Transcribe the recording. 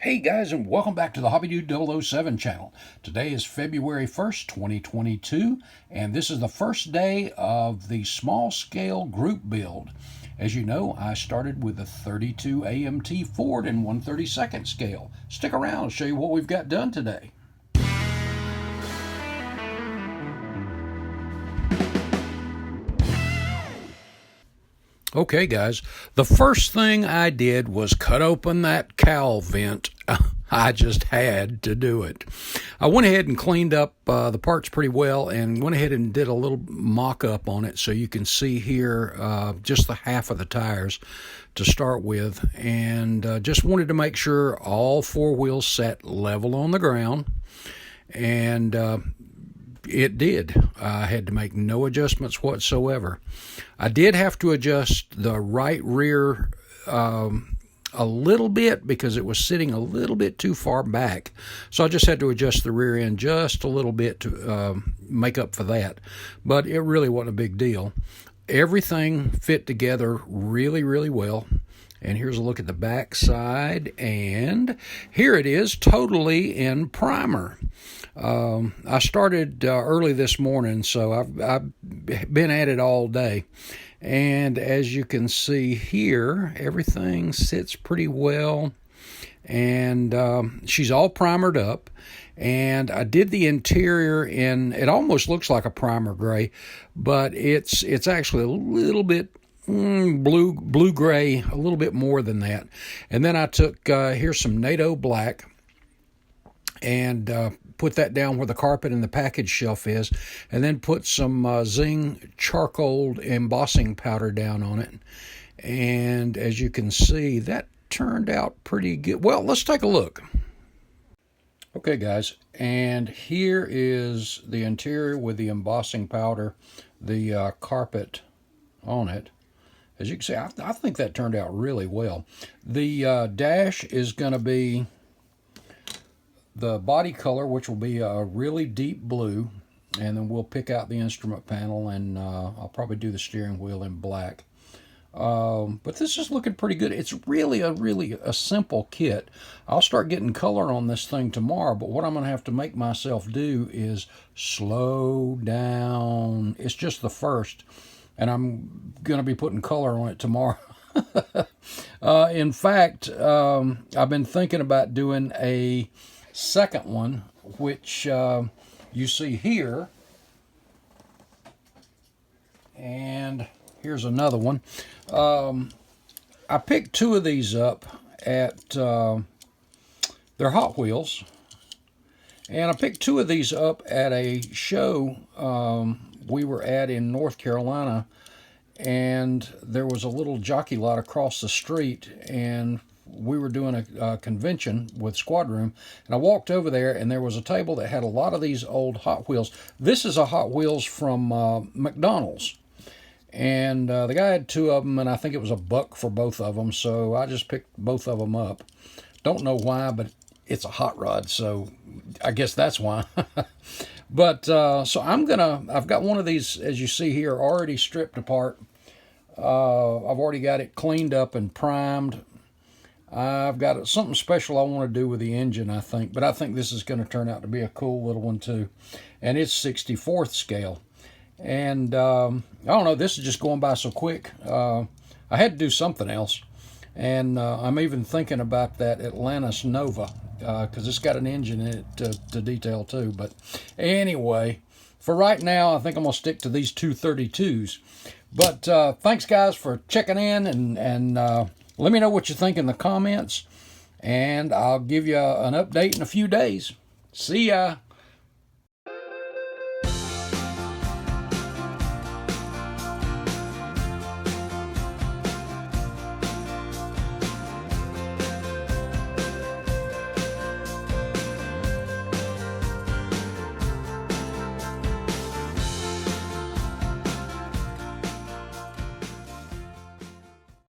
Hey guys, and welcome back to the Hobby Dude 007 channel. Today is February 1st, 2022, and this is the first day of the small scale group build. As you know, I started with a 32 AMT Ford in 1/32 scale. Stick around, I'll show you what we've got done today. Okay guys, the first thing I did was cut open that cowl vent. I just had to do it. I went ahead and cleaned up the parts pretty well and went ahead and did a little mock-up on it so you can see here just the half of the tires to start with, and just wanted to make sure all four wheels sat level on the ground, and it did. I had to make no adjustments whatsoever. I did have to adjust the right rear a little bit because it was sitting a little bit too far back. So I just had to adjust the rear end just a little bit to make up for that. But it really wasn't a big deal. Everything fit together really, really well. And here's a look at the back side, and here it is totally in primer. I started early this morning, so I've been at it all day. And as you can see here, everything sits pretty well. And she's all primered up. And I did the interior in, it almost looks like a primer gray, but it's actually a little bit blue gray, a little bit more than that. And then I took here's some NATO black and put that down where the carpet and the package shelf is, and then put some Zing charcoal embossing powder down on it. And as you can see, that turned out pretty good. Well, let's take a look. Okay guys, and here is the interior with the embossing powder, the carpet on it. As you can see, I think that turned out really well. The dash is going to be the body color, which will be a really deep blue, and then we'll pick out the instrument panel, and I'll probably do the steering wheel in black. But this is looking pretty good. It's really a simple kit. I'll start getting color on this thing tomorrow, but what I'm going to have to make myself do is slow down. It's just the first, and I'm going to be putting color on it tomorrow. In fact, I've been thinking about doing a second one, which you see here, and here's another one. I picked two of these up at they're Hot Wheels, and I picked two of these up at a show we were at in North Carolina, and there was a little jockey lot across the street, and we were doing a convention with Squad Room, and I walked over there, and there was a table that had a lot of these old Hot Wheels. This is a Hot Wheels from McDonald's, and the guy had two of them, and I think it was $1 for both of them, so I just picked both of them up. Don't know why, but it's a hot rod, so I guess that's why. But so I've got one of these, as you see here, already stripped apart. I've already got it cleaned up and primed. I've got something special I want to do with the engine, I think, but I think this is going to turn out to be a cool little one too. And it's 64th scale. And I don't know, this is just going by so quick. I had to do something else. And I'm even thinking about that Atlantis Nova, because it's got an engine in it to detail too. But anyway, for right now, I think I'm going to stick to these 232s. But thanks, guys, for checking in, and let me know what you think in the comments, and I'll give you an update in a few days. See ya.